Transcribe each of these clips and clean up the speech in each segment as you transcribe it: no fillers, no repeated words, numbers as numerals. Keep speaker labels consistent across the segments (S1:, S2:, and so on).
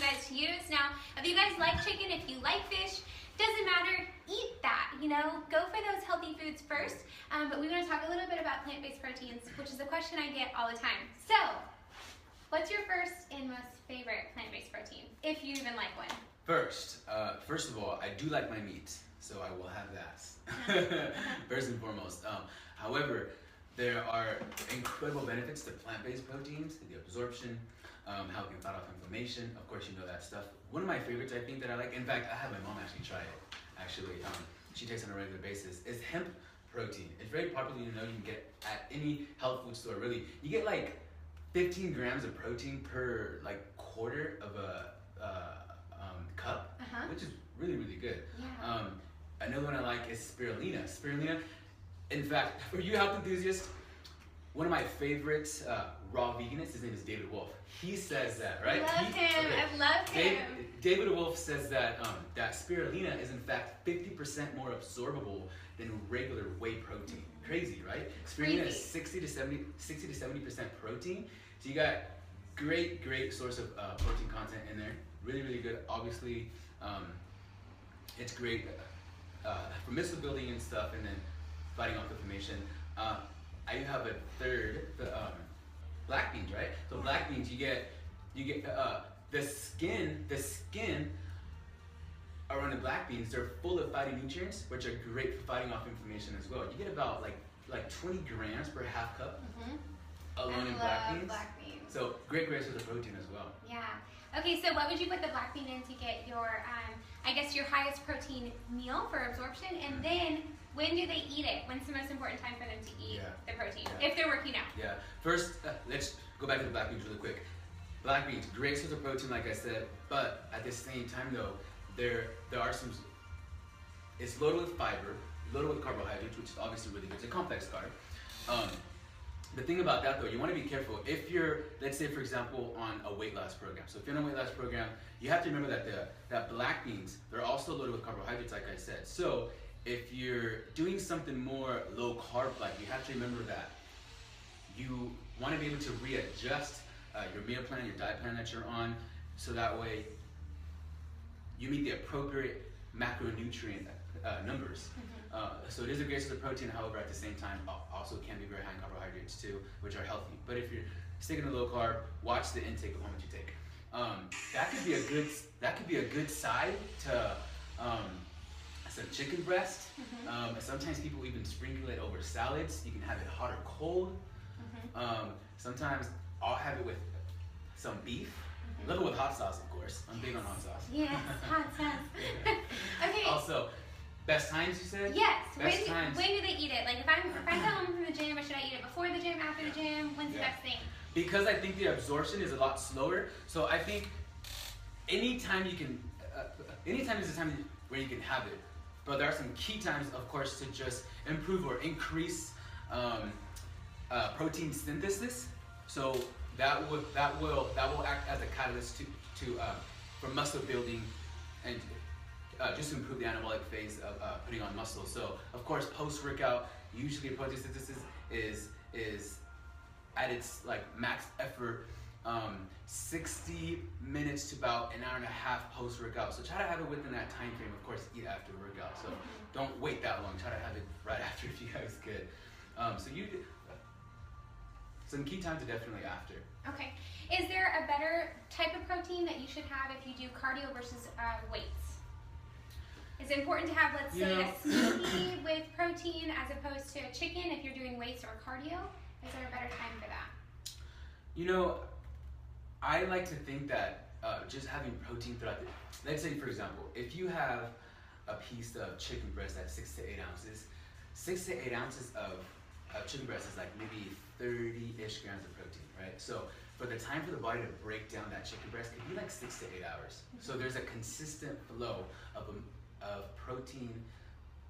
S1: guys to use. Now, if you guys like chicken, if you like fish, doesn't matter, eat that, you know, go for those healthy foods first. But we want to talk a little bit about plant-based proteins, which is a question I get all the time. So, what's your first and most favorite plant-based protein, if you even like one?
S2: First of all, I do like my meat, so I will have that first and foremost. However, there are incredible benefits to plant-based proteins, the absorption, how it can fight off inflammation. Of course, you know that stuff. One of my favorites, I think, that I like, in fact, I have my mom actually try it. Actually, she takes it on a regular basis, is hemp protein. It's very popular, you know, you can get at any health food store, really. You get like 15 grams of protein per like quarter of a cup, which is really, really good.
S1: Yeah.
S2: Another one I like is spirulina. Spirulina, in fact, for you health enthusiasts, one of my favorites raw veganists, his name is David Wolfe. He says that, right?
S1: I love him.
S2: David Wolfe says that that spirulina is in fact 50% more absorbable than regular whey protein. Crazy, right? Spirulina is 60 to 70% protein. So you got great source of protein content in there. Really, really good. Obviously, it's great for muscle building and stuff, and then fighting off inflammation. I have a third, black beans, right? So black beans, you get the skin around the black beans. They're full of phytonutrients, which are great for fighting off inflammation as well. You get about like 20 grams per half cup alone in black beans. So great source of protein as well.
S1: Yeah. Okay, so what would you put the black bean in to get your, I guess, your highest protein meal for absorption? And then, when do they eat it? When's the most important time for them to eat the protein, if they're working out?
S2: Yeah. First, let's go back to the black beans really quick. Black beans, great source of protein, like I said, but at the same time, though, there are some. It's loaded with fiber, loaded with carbohydrates, which is obviously really good. It's a complex carb. The thing about that, though, you want to be careful. If you're, let's say, for example, on a weight loss program. So if you're on a weight loss program, you have to remember that black beans, they're also loaded with carbohydrates, like I said. So if you're doing something more low carb, like, you have to remember that you want to be able to readjust your meal plan, your diet plan that you're on, so that way you meet the appropriate macronutrient numbers. So it is a great source of protein, however, at the same time, also can be very high in carbohydrates too, which are healthy. But if you're sticking to low carb, watch the intake of how much you take. That could be a good side to some chicken breast. Sometimes people even sprinkle it over salads. You can have it hot or cold. Sometimes I'll have it with some beef. Love it with hot sauce, of course. I'm big on hot sauce.
S1: Yes, hot sauce. Okay.
S2: Also, best times, you said?
S1: Yes.
S2: Best times.
S1: When do they eat it? Like, if I come home from the gym, should I eat it before the gym, after the gym? When's the best thing?
S2: Because I think the absorption is a lot slower. So I think anytime is the time where you can have it. But there are some key times, of course, to just improve or increase protein synthesis. So that will act as a catalyst for muscle building and just to improve the anabolic phase of putting on muscle. So of course, post-workout, usually protein synthesis is at its like max effort, 60 minutes to about an hour and a half post-workout. So try to have it within that time frame. Of course, eat after workout. So don't wait that long. Try to have it right after if you guys could. So some key times are definitely after.
S1: Okay. Is there a better type of protein that you should have if you do cardio versus weights? Is it important to have, let's say, a smoothie with protein as opposed to chicken if you're doing weights or cardio? Is there a better time for that?
S2: You know, I like to think that just having protein throughout let's say, for example, if you have a piece of chicken breast that's 6 to 8 ounces, 6 to 8 ounces of chicken breast is like maybe 30-ish grams of protein, right? So for the time for the body to break down that chicken breast, it could be like 6 to 8 hours. So there's a consistent flow of protein,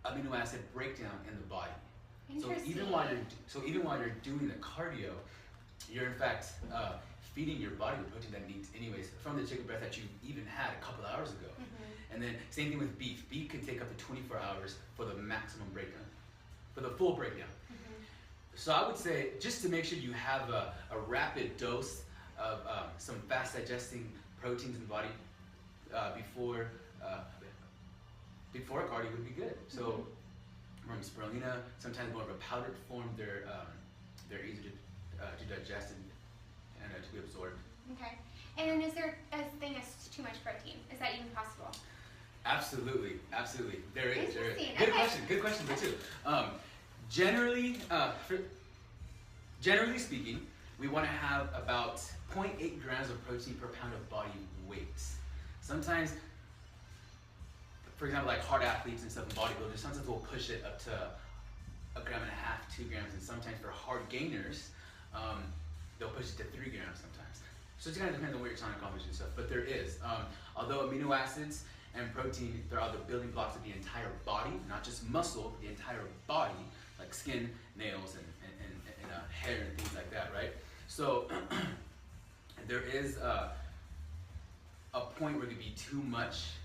S2: amino acid breakdown in the body. So even while you're doing the cardio, you're in fact feeding your body with protein that it needs anyways from the chicken breast that you even had a couple hours ago. And then same thing with beef. Beef can take up to 24 hours for the maximum breakdown, for the full breakdown. So I would say just to make sure you have a rapid dose of some fast digesting proteins in the body before a cardio would be good. So from spirulina, sometimes more of a powdered form, they're easy to digest and to be absorbed.
S1: Okay. And is there a thing as too much protein? Is that even possible?
S2: Absolutely. There is.
S1: Interesting.
S2: Good question, but too. Generally speaking, we want to have about 0.8 grams of protein per pound of body weight. Sometimes, for example, like hard athletes and stuff and bodybuilders, sometimes we'll push it up to 1.5 grams, 2 grams, and sometimes for hard gainers, they'll push it to 3 grams sometimes. So it kind of depends on what you're trying to accomplish and stuff. But there is, although amino acids and protein, they're all the building blocks of the entire body, not just muscle, the entire body, like skin, nails, and hair and things like that, right? So there is a point where it could be too much,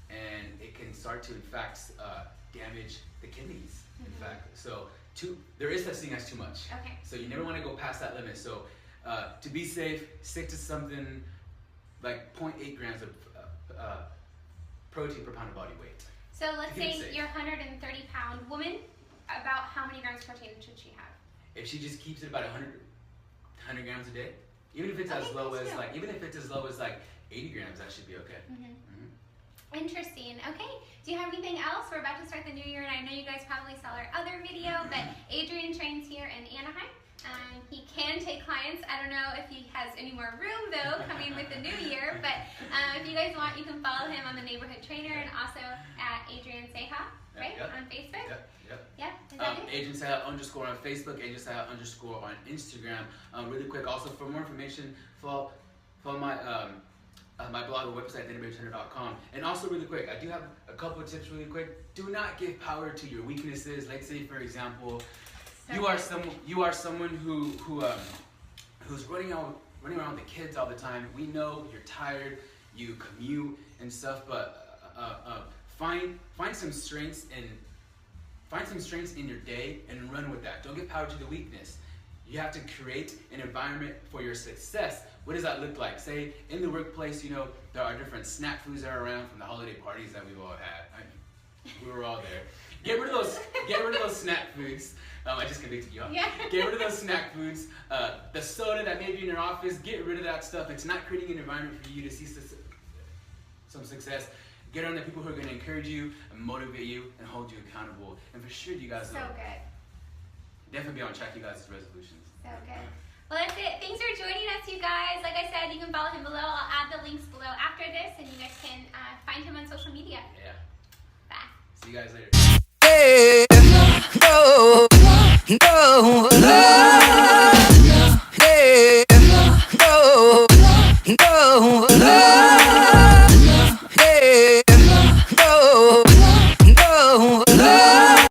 S2: and it can start to, in fact, damage the kidneys, in fact. So there is such thing as too much.
S1: Okay.
S2: So you never want to go past that limit. So to be safe, stick to something like 0.8 grams of protein per pound of body weight.
S1: So let's say you're a 130-pound woman. About how many grams of protein should she have?
S2: If she just keeps it about 100 grams a day, even if it's as low as like 80 grams, that should be okay.
S1: Interesting. Okay. Do you have anything else? We're about to start the new year, and I know you guys probably saw our other video, but Adrian trains here in Anaheim. He can take clients. I don't know if he has any more room, though, coming with the new year, but if you guys want, you can follow him on the Neighborhood Trainer and also at Adrian Seha, right, on Facebook? Yep. Is that it?
S2: Adrian Seha _ on Facebook, Adrian Seha _ on Instagram. Really quick, also for more information, follow my my blog or website, theNeighborhoodTrainer.com. And also really quick, I do have a couple of tips really quick. Do not give power to your weaknesses. Like say, for example, you are someone who's running around with the kids all the time. We know you're tired, you commute and stuff, but find some strengths in your day and run with that. Don't give power to the weakness. You have to create an environment for your success. What does that look like? Say in the workplace, there are different snack foods that are around from the holiday parties that we've all had. We were all there. Get rid of those snack foods. I just convicted you.
S1: Yeah.
S2: Get rid of those snack foods. The soda that may be in your office, get rid of that stuff. It's not creating an environment for you to see some success. Get around the people who are going to encourage you and motivate you and hold you accountable. And for sure, you guys
S1: good.
S2: Definitely be on track, you guys' resolutions.
S1: So good. Well, that's it. Thanks for joining us, you guys. Like I said, you can follow him below. I'll add the links below after this, and you guys can find him on social media.
S2: Yeah.
S1: Bye.
S2: See you guys later. Hey.